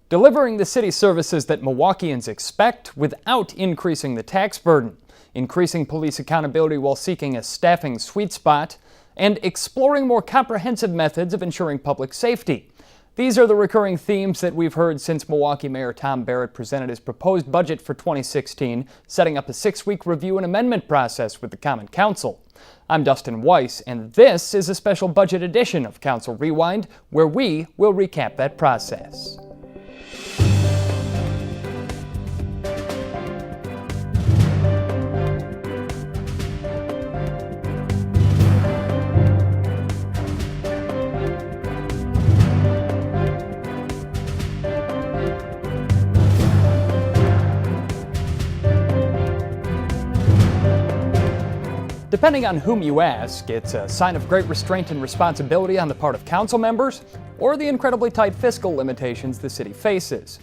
Delivering the city services that Milwaukeeans expect without increasing the tax burden, increasing police accountability while seeking a staffing sweet spot, and exploring more comprehensive methods of ensuring public safety. These are the recurring themes that we've heard since Milwaukee Mayor Tom Barrett presented his proposed budget for 2016, setting up a 6-week review and amendment process with the Common Council. I'm Dustin Weiss, and this is a special budget edition of Council Rewind, where we will recap that process. Depending on whom you ask, it's a sign of great restraint and responsibility on the part of council members, or the incredibly tight fiscal limitations the city faces.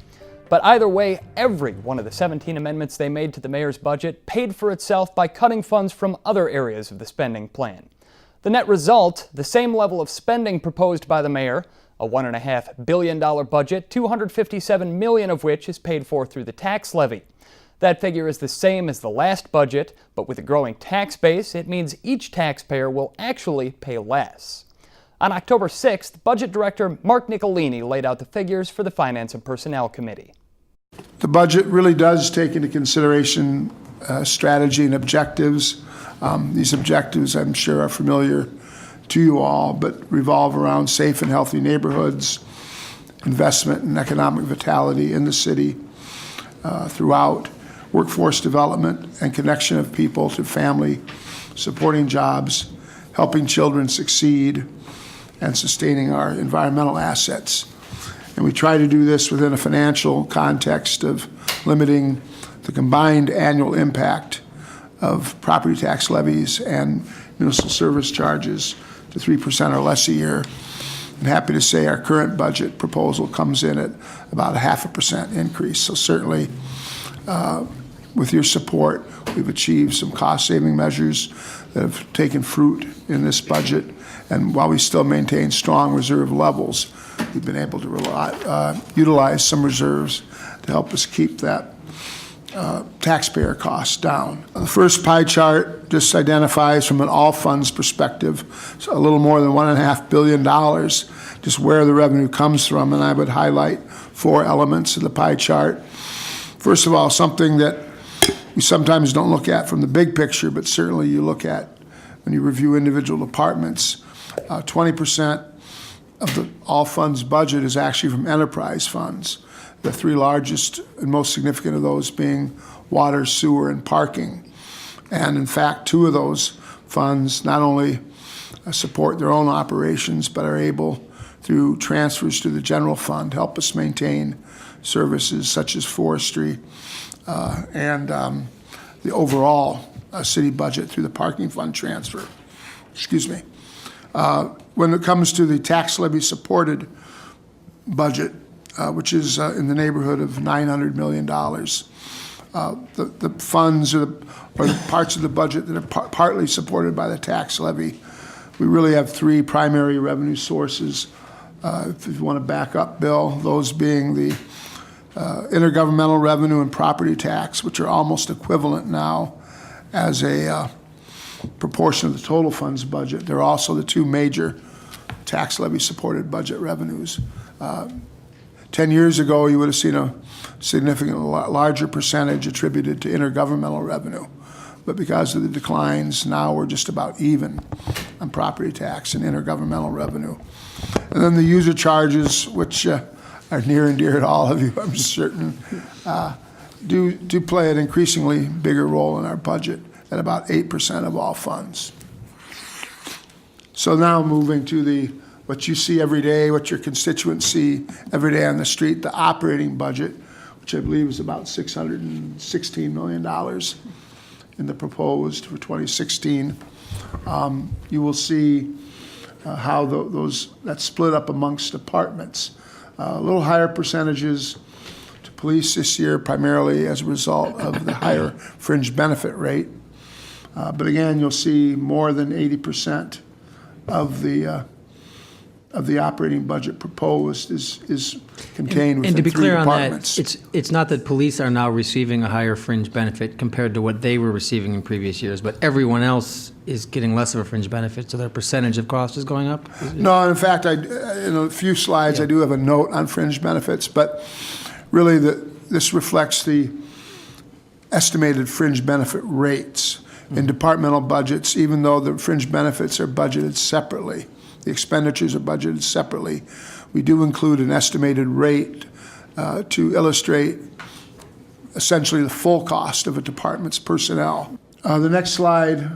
But either way, every one of the 17 amendments they made to the mayor's budget paid for itself by cutting funds from other areas of the spending plan. The net result, the same level of spending proposed by the mayor, a $1.5 billion budget, $257 million of which is paid for through the tax levy. That figure is the same as the last budget, but with a growing tax base, it means each taxpayer will actually pay less. On October 6th, Budget Director Mark Nicolini laid out the figures for the Finance and Personnel Committee. The budget really does take into consideration strategy and objectives. These objectives, I'm sure, are familiar to you all, but revolve around safe and healthy neighborhoods, investment and economic vitality in the city throughout, workforce development and connection of people to family, supporting jobs, helping children succeed, and sustaining our environmental assets. And we try to do this within a financial context of limiting the combined annual impact of property tax levies and municipal service charges to 3% or less a year. I'm happy to say our current budget proposal comes in at about a 0.5% increase. So certainly, with your support, we've achieved some cost-saving measures that have taken fruit in this budget. And while we still maintain strong reserve levels, we've been able to utilize some reserves to help us keep that taxpayer costs down. The first pie chart just identifies from an all funds perspective, so a little more than $1.5 billion, just where the revenue comes from. And I would highlight 4 elements of the pie chart. First of all, something that we sometimes don't look at from the big picture, but certainly you look at when you review individual departments. 20% of the all funds budget is actually from enterprise funds. The 3 largest and most significant of those being water, sewer, and parking. And in fact, 2 of those funds not only support their own operations, but are able, through transfers to the general fund, help us maintain services such as forestry and the overall city budget through the parking fund transfer. Excuse me. When it comes to the tax levy supported budget, which is in the neighborhood of $900 million, the funds or the parts of the budget that are partly supported by the tax levy, we really have 3 primary revenue sources. If you want to back up, Bill, those being the intergovernmental revenue and property tax, which are almost equivalent now as a proportion of the total funds budget. They're also the 2 major tax levy supported budget revenues. 10 years ago, you would have seen a significantly larger percentage attributed to intergovernmental revenue. But because of the declines, now we're just about even on property tax and intergovernmental revenue. And then the user charges, which are near and dear to all of you, I'm certain, do play an increasingly bigger role in our budget at about 8% of all funds. So now moving to what you see every day, what your constituents see every day on the street, the operating budget, which I believe is about $616 million in the proposed for 2016. You will see how that's split up amongst departments. A little higher percentages to police this year, primarily as a result of the higher fringe benefit rate. But again, you'll see more than 80% of the of the operating budget proposed is contained within And to be 3 clear on that, departments. it's not that police are now receiving a higher fringe benefit compared to what they were receiving in previous years, but everyone else is getting less of a fringe benefit, so their percentage of cost is going up? No, in fact, in a few slides, I do have a note on fringe benefits, but really this reflects the estimated fringe benefit rates in departmental budgets, even though the fringe benefits are budgeted separately. The expenditures are budgeted separately. We do include an estimated rate to illustrate essentially the full cost of a department's personnel. The next slide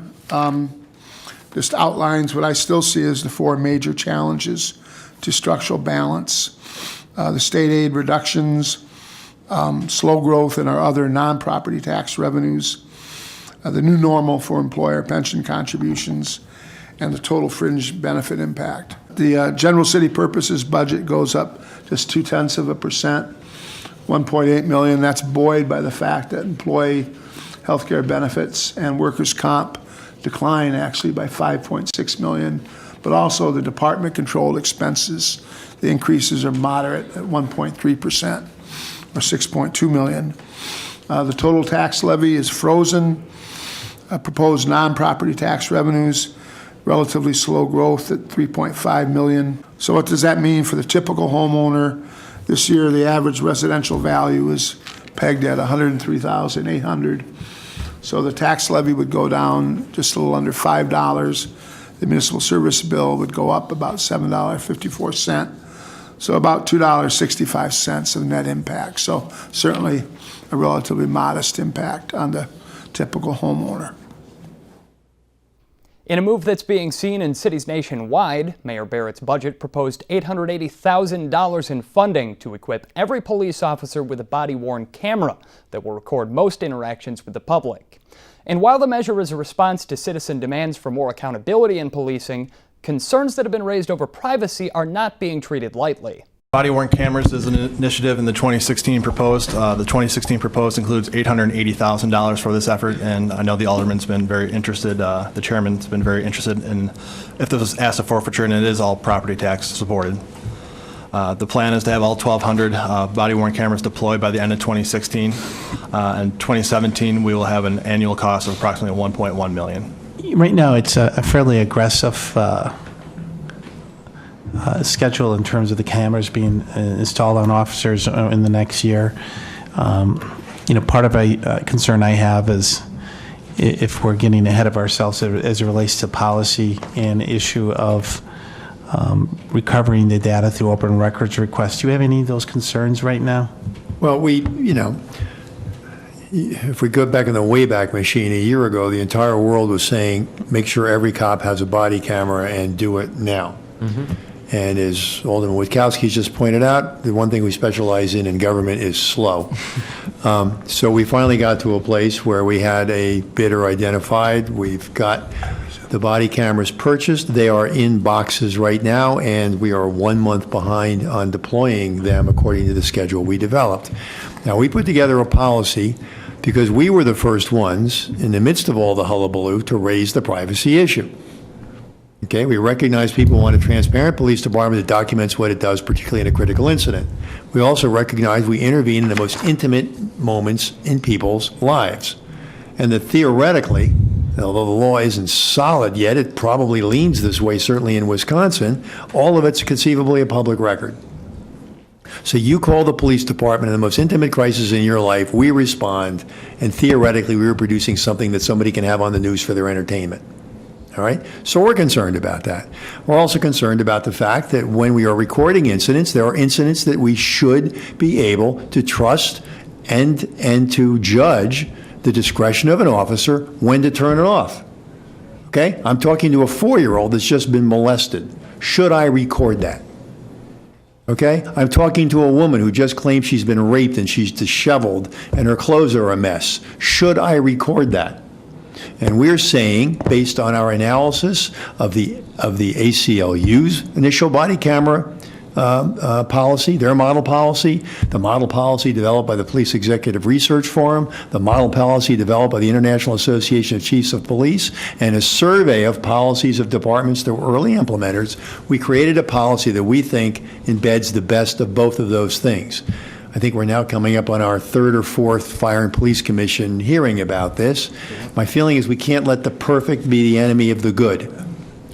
just outlines what I still see as the 4 major challenges to structural balance. The state aid reductions, slow growth in our other non-property tax revenues, the new normal for employer pension contributions, and the total fringe benefit impact. The general city purposes budget goes up just 0.2%, 1.8 million. That's buoyed by the fact that employee healthcare benefits and workers' comp decline actually by 5.6 million, but also the department-controlled expenses. The increases are moderate at 1.3%, or 6.2 million. The total tax levy is frozen. Proposed non-property tax revenues, relatively slow growth at 3.5 million. So what does that mean for the typical homeowner? This year, the average residential value is pegged at $103,800. So the tax levy would go down just a little under $5. The municipal service bill would go up about $7.54. So about $2.65 of net impact. So certainly a relatively modest impact on the typical homeowner. In a move that's being seen in cities nationwide, Mayor Barrett's budget proposed $880,000 in funding to equip every police officer with a body-worn camera that will record most interactions with the public. And while the measure is a response to citizen demands for more accountability in policing, concerns that have been raised over privacy are not being treated lightly. Body-worn cameras is an initiative in the 2016 proposed. The 2016 proposed includes $880,000 for this effort, and I know the alderman's been very interested, the chairman's been very interested in if this was asset forfeiture, and it is all property tax supported. The plan is to have all 1,200 body-worn cameras deployed by the end of 2016. In 2017, we will have an annual cost of approximately $1.1 million. Right now, it's a fairly aggressive schedule in terms of the cameras being installed on officers in the next year. Part of a concern I have is if we're getting ahead of ourselves as it relates to policy and issue of recovering the data through open records requests. Do you have any of those concerns right now? Well, if we go back in the Wayback Machine a year ago, the entire world was saying, make sure every cop has a body camera and do it now. Mm-hmm. And as Alderman Witkowski just pointed out, the one thing we specialize in government is slow. So we finally got to a place where we had a bidder identified. We've got the body cameras purchased. They are in boxes right now, and we are 1 month behind on deploying them according to the schedule we developed. Now, we put together a policy because we were the first ones, in the midst of all the hullabaloo, to raise the privacy issue. Okay, we recognize people want a transparent police department that documents what it does, particularly in a critical incident. We also recognize we intervene in the most intimate moments in people's lives. And that theoretically, although the law isn't solid yet, it probably leans this way, certainly in Wisconsin, all of it's conceivably a public record. So you call the police department in the most intimate crisis in your life, we respond, and theoretically we are producing something that somebody can have on the news for their entertainment. All right? So we're concerned about that. We're also concerned about the fact that when we are recording incidents, there are incidents that we should be able to trust and to judge the discretion of an officer when to turn it off. Okay? I'm talking to a 4-year-old that's just been molested. Should I record that? Okay? I'm talking to a woman who just claims she's been raped and she's disheveled and her clothes are a mess. Should I record that? And we're saying, based on our analysis of the ACLU's initial body camera policy, their model policy, the model policy developed by the Police Executive Research Forum, the model policy developed by the International Association of Chiefs of Police, and a survey of policies of departments that were early implementers. We created a policy that we think embeds the best of both of those things. I think we're now coming up on our third or fourth Fire and Police Commission hearing about this. My feeling is we can't let the perfect be the enemy of the good.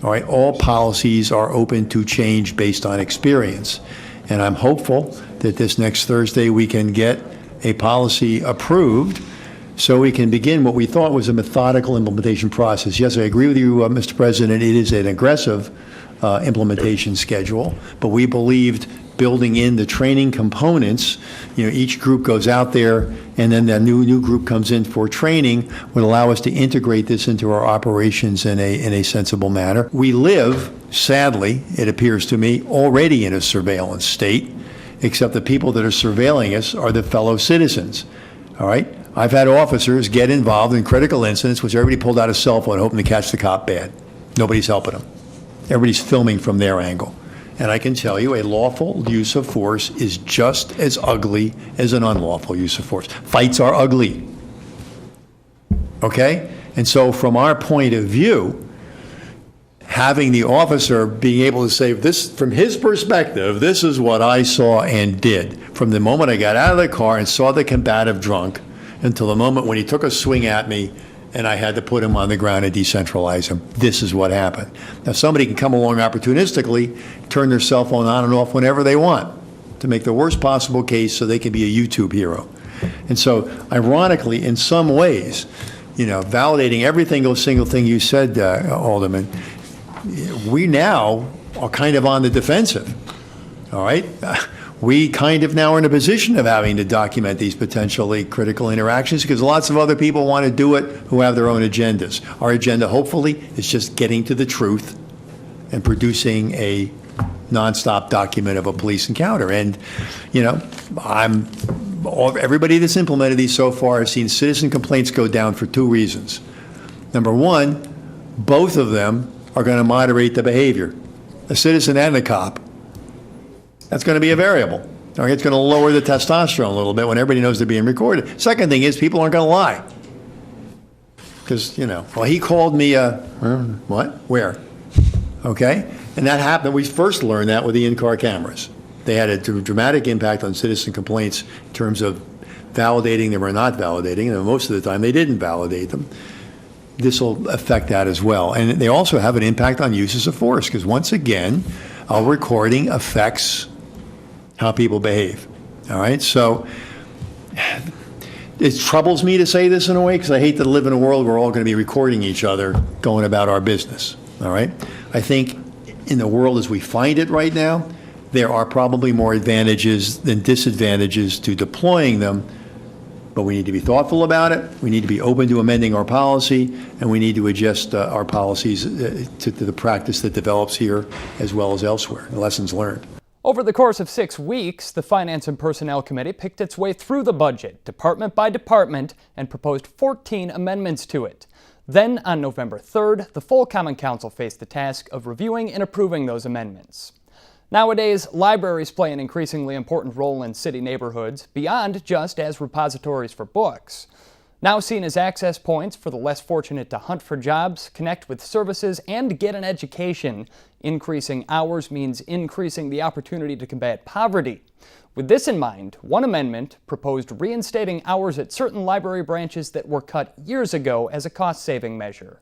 All right, all policies are open to change based on experience. And I'm hopeful that this next Thursday we can get a policy approved so we can begin what we thought was a methodical implementation process. Yes, I agree with you, Mr. President, it is an aggressive implementation schedule, but we believed building in the training components, each group goes out there and then the new group comes in for training, would allow us to integrate this into our operations in a sensible manner. We live, sadly, it appears to me, already in a surveillance state, except the people that are surveilling us are the fellow citizens. All right? I've had officers get involved in critical incidents which everybody pulled out a cell phone hoping to catch the cop bad. Nobody's helping them. Everybody's filming from their angle. And I can tell you a lawful use of force is just as ugly as an unlawful use of force. Fights are ugly. Okay? And so from our point of view, having the officer being able to say this, from his perspective, this is what I saw and did. From the moment I got out of the car and saw the combative drunk until the moment when he took a swing at me and I had to put him on the ground and decentralize him. This is what happened. Now, somebody can come along opportunistically, turn their cell phone on and off whenever they want to make the worst possible case so they can be a YouTube hero. And so, ironically, in some ways, validating every single thing you said, Alderman, we now are kind of on the defensive, all right? We kind of now are in a position of having to document these potentially critical interactions because lots of other people want to do it who have their own agendas. Our agenda, hopefully, is just getting to the truth and producing a nonstop document of a police encounter. And, everybody that's implemented these so far has seen citizen complaints go down for two reasons. Number one, both of them are going to moderate the behavior, the citizen and the cop. That's going to be a variable. All right, it's going to lower the testosterone a little bit when everybody knows they're being recorded. Second thing is people aren't going to lie. Because, well, he called me what? Where? Okay? And that happened. We first learned that with the in-car cameras. They had a dramatic impact on citizen complaints in terms of validating them or not validating them. Most of the time, they didn't validate them. This will affect that as well. And they also have an impact on uses of force because, once again, our recording affects how people behave. All right? So it troubles me to say this in a way because I hate to live in a world where we're all going to be recording each other going about our business. All right? I think in the world as we find it right now, there are probably more advantages than disadvantages to deploying them, but we need to be thoughtful about it. We need to be open to amending our policy, and we need to adjust our policies to the practice that develops here as well as elsewhere, the lessons learned. Over the course of 6 weeks, the Finance and Personnel Committee picked its way through the budget, department by department, and proposed 14 amendments to it. Then, on November 3rd, the full Common Council faced the task of reviewing and approving those amendments. Nowadays, libraries play an increasingly important role in city neighborhoods, beyond just as repositories for books. Now seen as access points for the less fortunate to hunt for jobs, connect with services, and get an education, increasing hours means increasing the opportunity to combat poverty. With this in mind, one amendment proposed reinstating hours at certain library branches that were cut years ago as a cost-saving measure.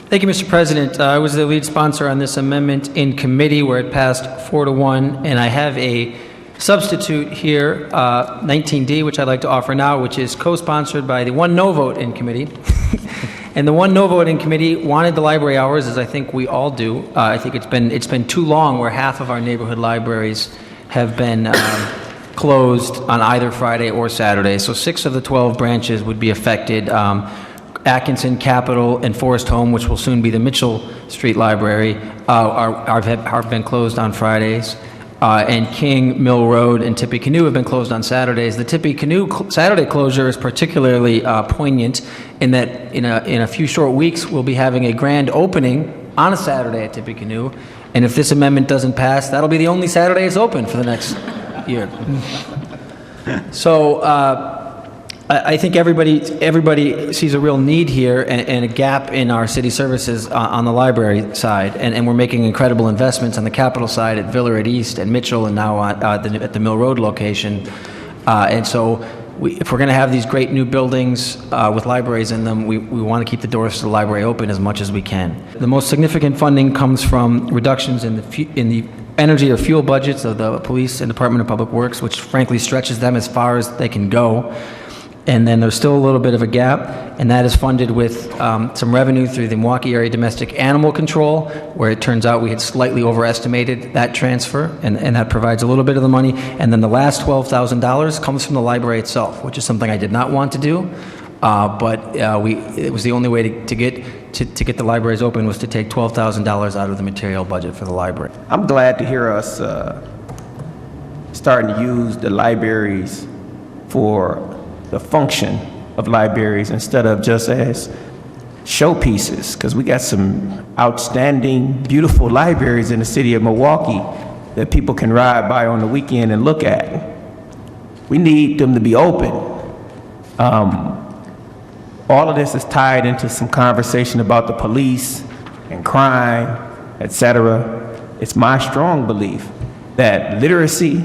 Thank you, Mr. President. I was the lead sponsor on this amendment in committee where it passed 4-1, and I have a substitute here, 19D, which I'd like to offer now, which is co-sponsored by the one no vote in committee. And the one no vote in committee wanted the library hours, as I think we all do. I think it's been too long where half of our neighborhood libraries have been closed on either Friday or Saturday. So 6 of the 12 branches would be affected. Atkinson, Capitol, and Forest Home, which will soon be the Mitchell Street Library, have been closed on Fridays. And King, Mill Road, and Tippecanoe have been closed on Saturdays. The Tippecanoe Saturday closure is particularly poignant in that in a few short weeks we'll be having a grand opening on a Saturday at Tippecanoe, And if this amendment doesn't pass, that'll be the only Saturday it's open for the next year. So I think everybody sees a real need here and a gap in our city services on the library side, and we're making incredible investments on the capital side at Villard East and Mitchell, and now at the Mill Road location. And so if we're going to have these great new buildings with libraries in them, we want to keep the doors to the library open as much as we can. The most significant funding comes from reductions in the energy or fuel budgets of the police and Department of Public Works, which frankly stretches them as far as they can go. And then there's still a little bit of a gap, and that is funded with some revenue through the Milwaukee Area Domestic Animal Control, where it turns out we had slightly overestimated that transfer, and that provides a little bit of the money. And then the last $12,000 comes from the library itself, which is something I did not want to do, but it was the only way to get the libraries open was to take $12,000 out of the material budget for the library. I'm glad to hear us starting to use the libraries for the function of libraries instead of just as showpieces, because we got some outstanding, beautiful libraries in the city of Milwaukee that people can ride by on the weekend and look at. We need them to be open. All of this is tied into some conversation about the police and crime, etc. It's my strong belief that literacy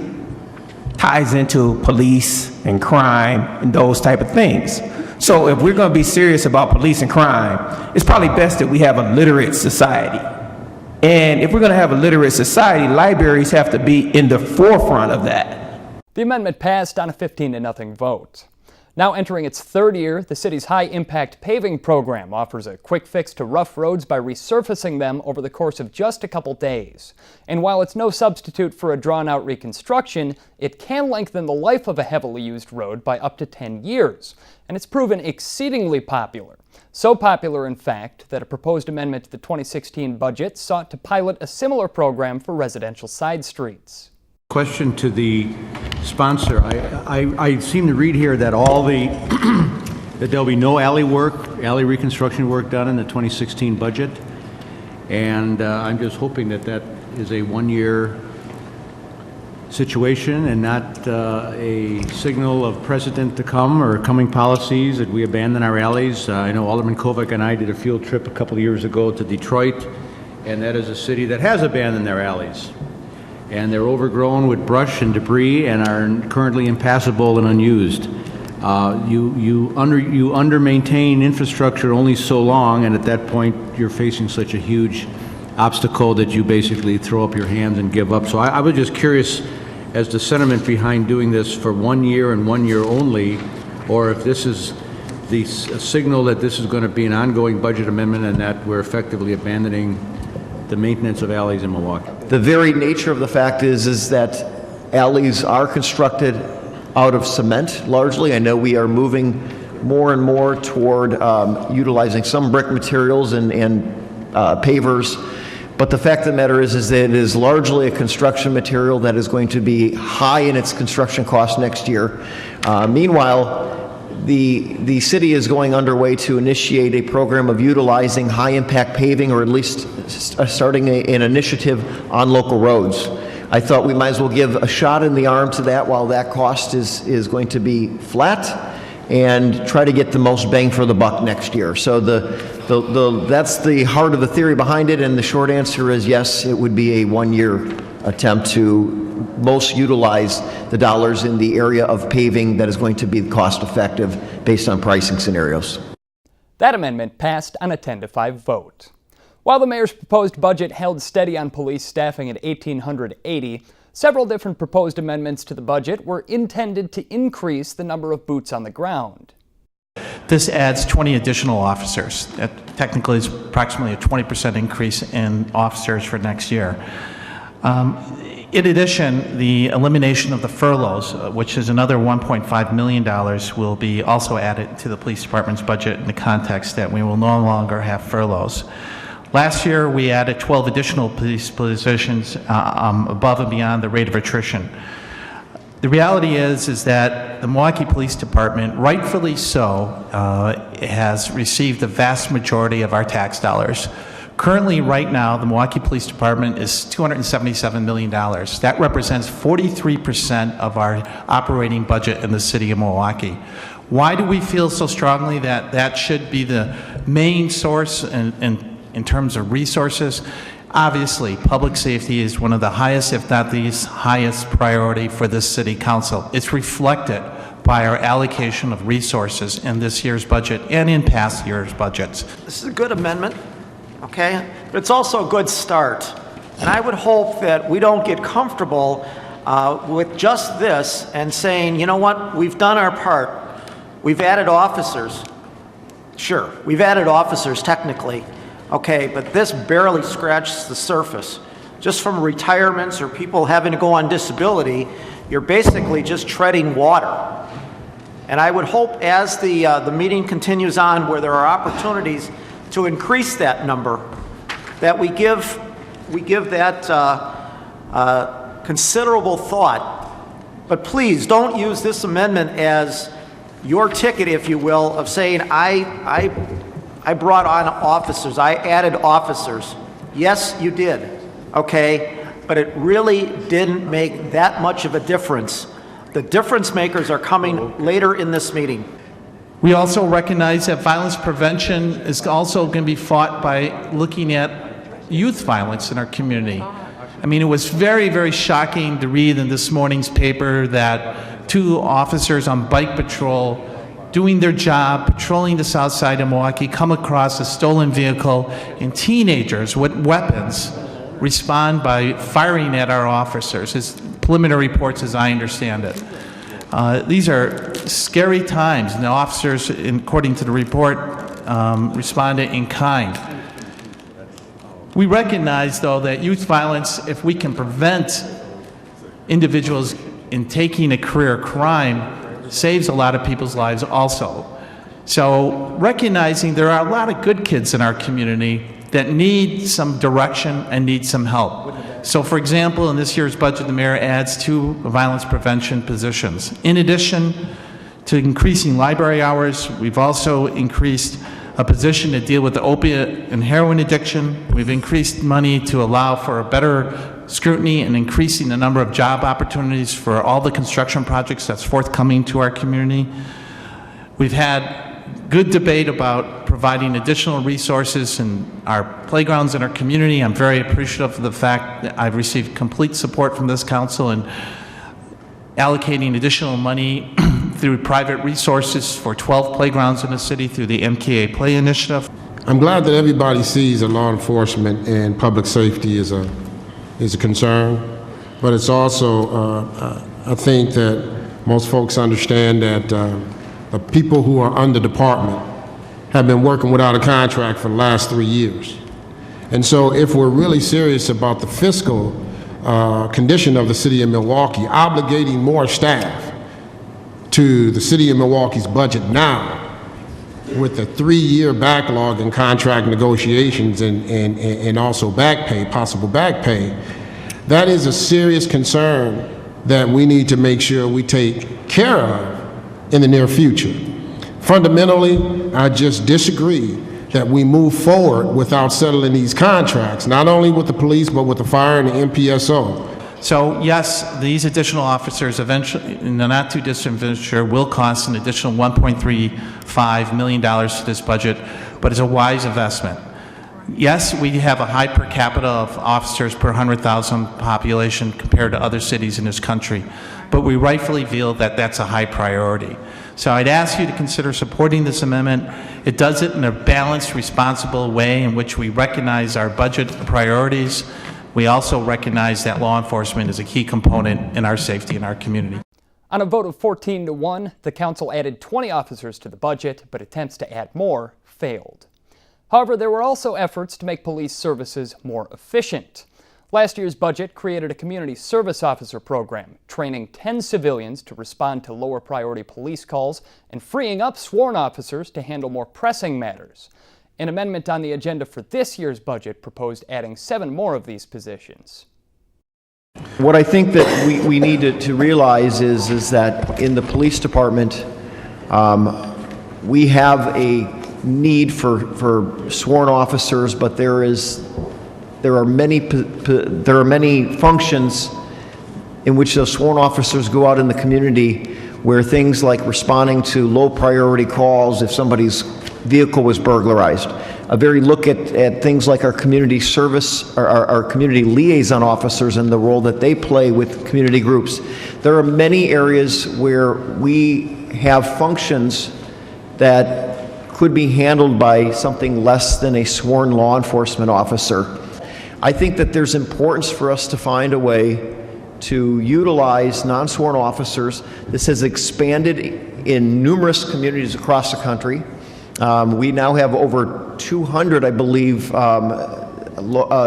ties into police and crime and those type of things. So if we're going to be serious about police and crime, it's probably best that we have a literate society. And if we're going to have a literate society, libraries have to be in the forefront of that. The amendment passed on a 15-0 vote. Now entering its third year, the city's high-impact paving program offers a quick fix to rough roads by resurfacing them over the course of just a couple days. And while it's no substitute for a drawn-out reconstruction, it can lengthen the life of a heavily used road by up to 10 years. And it's proven exceedingly popular. So popular, in fact, that a proposed amendment to the 2016 budget sought to pilot a similar program for residential side streets. Question to the sponsor. I seem to read here that that there'll be no alley reconstruction work done in the 2016 budget, and I'm just hoping that is a one-year situation and not a signal of precedent to come or coming policies that we abandon our alleys. I know Alderman Kovac and I did a field trip a couple of years ago to Detroit, and that is a city that has abandoned their alleys. And they're overgrown with brush and debris and are currently impassable and unused. You under-maintain infrastructure only so long, and at that point you're facing such a huge obstacle that you basically throw up your hands and give up. So I was just curious as to sentiment behind doing this for 1 year and 1 year only, or if this is the signal that this is going to be an ongoing budget amendment and that we're effectively abandoning the maintenance of alleys in Milwaukee. The very nature of the fact is that alleys are constructed out of cement largely. I know we are moving more and more toward utilizing some brick materials and pavers, but the fact of the matter is that it is largely a construction material that is going to be high in its construction cost next year. Meanwhile, the city is going underway to initiate a program of utilizing high-impact paving, or at least starting an initiative on local roads. I thought we might as well give a shot in the arm to that while that cost is going to be flat, and try to get the most bang for the buck next year. So that's the heart of the theory behind it, and the short answer is yes, it would be a one-year attempt to most utilize the dollars in the area of paving that is going to be cost effective based on pricing scenarios. That amendment passed on a 10-5 vote. While the mayor's proposed budget held steady on police staffing at 1,880, several different proposed amendments to the budget were intended to increase the number of boots on the ground. This adds 20 additional officers. That technically is approximately a 20% increase in officers for next year. In addition, the elimination of the furloughs, which is another $1.5 million, will be also added to the police department's budget in the context that we will no longer have furloughs. Last year, we added 12 additional police positions above and beyond the rate of attrition. The reality is that the Milwaukee Police Department, rightfully so, has received the vast majority of our tax dollars. Currently, right now, the Milwaukee Police Department is $277 million. That represents 43% of our operating budget in the city of Milwaukee. Why do we feel so strongly that that should be the main source in terms of resources? Obviously, public safety is one of the highest, if not the highest priority for this city council. It's reflected by our allocation of resources in this year's budget and in past year's budgets. This is a good amendment, okay? But it's also a good start. And I would hope that we don't get comfortable with just this and saying, you know what, we've done our part. We've added officers. Sure, we've added officers technically, okay, but this barely scratches the surface. Just from retirements or people having to go on disability, you're basically just treading water. And I would hope as the meeting continues on where there are opportunities to increase that number, that we give that considerable thought. But please don't use this amendment as your ticket, if you will, of saying I brought on officers, I added officers. Yes, you did, okay? But it really didn't make that much of a difference. The difference makers are coming later in this meeting. We also recognize that violence prevention is also going to be fought by looking at youth violence in our community. I mean, it was very, very shocking to read in this morning's paper that 2 officers on bike patrol doing their job, patrolling the south side of Milwaukee, come across a stolen vehicle, and teenagers with weapons respond by firing at our officers. His preliminary reports, as I understand it. These are scary times, and the officers, according to the report, responded in kind. We recognize, though, that youth violence, if we can prevent individuals in taking a career crime, saves a lot of people's lives also. So recognizing there are a lot of good kids in our community that need some direction and need some help. So for example, in this year's budget, the mayor adds 2 violence prevention positions. In addition to increasing library hours, we've also increased a position to deal with the opiate and heroin addiction. We've increased money to allow for a better scrutiny and increasing the number of job opportunities for all the construction projects that's forthcoming to our community. We've had good debate about providing additional resources in our playgrounds in our community. I'm very appreciative of the fact that I've received complete support from this council in allocating additional money through private resources for 12 playgrounds in the city through the MKA Play Initiative. I'm glad that everybody sees that law enforcement and public safety is a concern, but it's also, I think that most folks understand that the people who are under department have been working without a contract for the last 3 years. And so if we're really serious about the fiscal condition of the city of Milwaukee, obligating more staff to the city of Milwaukee's budget now with a 3-year backlog in contract negotiations and also back pay, possible back pay, that is a serious concern that we need to make sure we take care of in the near future. Fundamentally, I just disagree that we move forward without settling these contracts, not only with the police, but with the fire and the MPSO. So yes, these additional officers eventually, in the not too distant future, will cost an additional $1.35 million to this budget, but it's a wise investment. Yes, we have a high per capita of officers per 100,000 population compared to other cities in this country, but we rightfully feel that that's a high priority. So I'd ask you to consider supporting this amendment. It does it in a balanced, responsible way in which we recognize our budget priorities. We also recognize that law enforcement is a key component in our safety in our community. On a vote of 14-1, the council added 20 officers to the budget, but attempts to add more failed. However, there were also efforts to make police services more efficient. Last year's budget created a community service officer program, training 10 civilians to respond to lower priority police calls and freeing up sworn officers to handle more pressing matters. An amendment on the agenda for this year's budget proposed adding 7 more of these positions. What I think that we need to realize is that in the police department, we have a need for sworn officers, but there are many functions in which those sworn officers go out in the community where things like responding to low priority calls if somebody's vehicle was burglarized, a very look at things like our community service, our community liaison officers and the role that they play with community groups. There are many areas where we have functions that could be handled by something less than a sworn law enforcement officer. I think that there's importance for us to find a way to utilize non-sworn officers. This has expanded in numerous communities across the country. We now have over 200, I believe,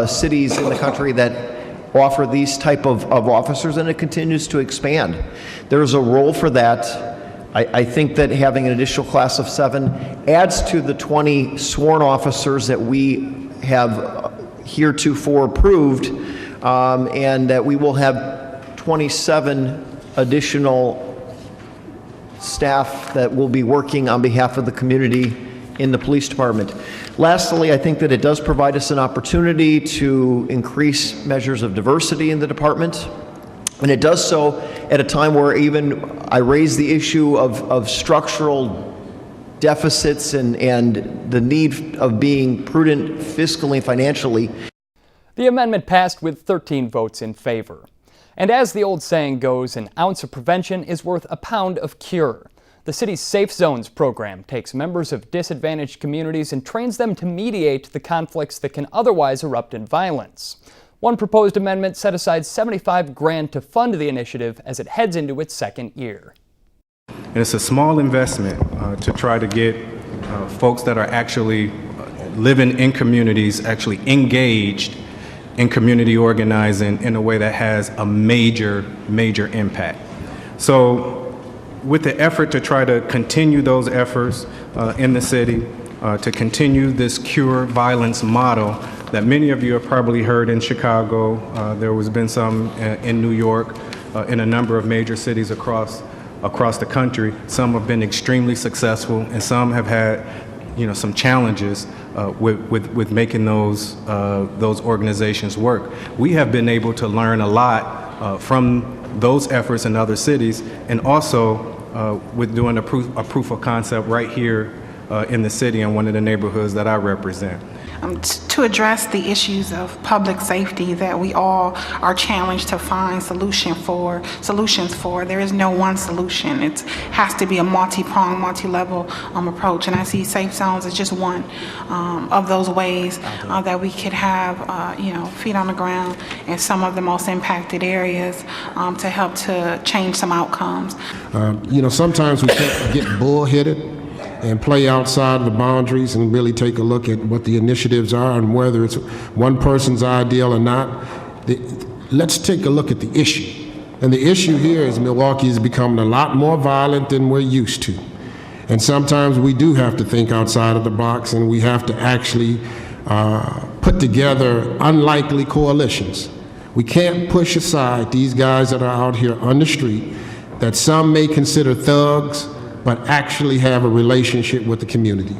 cities in the country that offer these type of officers, and it continues to expand. There's a role for that. I think that having an additional class of 7 adds to the 20 sworn officers that we have heretofore approved, and that we will have 27 additional staff that will be working on behalf of the community in the police department. Lastly, I think that it does provide us an opportunity to increase measures of diversity in the department, and it does so at a time where even I raise the issue of structural deficits and the need of being prudent fiscally and financially. The amendment passed with 13 votes in favor. And as the old saying goes, an ounce of prevention is worth a pound of cure. The city's Safe Zones program takes members of disadvantaged communities and trains them to mediate the conflicts that can otherwise erupt in violence. One proposed amendment set aside $75 grand to fund the initiative as it heads into its second year. And it's a small investment to try to get folks that are actually living in communities actually engaged in community organizing in a way that has a major impact. So with the effort to try to continue those efforts in the city, to continue this cure violence model that many of you have probably heard in Chicago, there has been some in New York, in a number of major cities across the country. Some have been extremely successful, and some have had, some challenges with making those organizations work. We have been able to learn a lot from those efforts in other cities, and also with doing a proof of concept right here in the city in one of the neighborhoods that I represent. To address the issues of public safety that we all are challenged to find solutions for. There is no one solution. It has to be a multi-pronged, multi-level approach. And I see Safe Zones as just one of those ways that we could have, feet on the ground in some of the most impacted areas to help to change some outcomes. Sometimes we get bullheaded and play outside the boundaries and really take a look at what the initiatives are and whether it's one person's ideal or not. Let's take a look at the issue. And the issue here is Milwaukee is becoming a lot more violent than we're used to. And sometimes we do have to think outside of the box, and we have to actually put together unlikely coalitions. We can't push aside these guys that are out here on the street that some may consider thugs, but actually have a relationship with the community.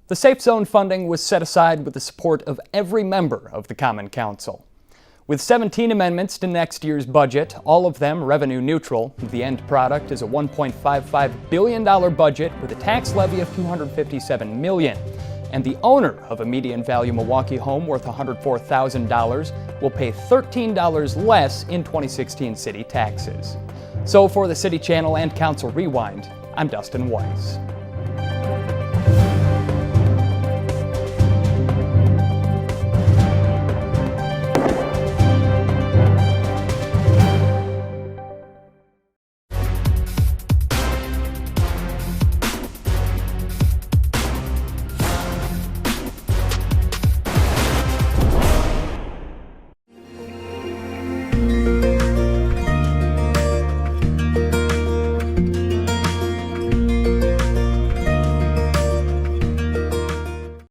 The Safe Zone funding was set aside with the support of every member of the Common Council. With 17 amendments to next year's budget, all of them revenue neutral, the end product is a $1.55 billion budget with a tax levy of $257 million. And the owner of a median value Milwaukee home worth $104,000 will pay $13 less in 2016 city taxes. So for the City Channel and Council Rewind, I'm Dustin Weiss.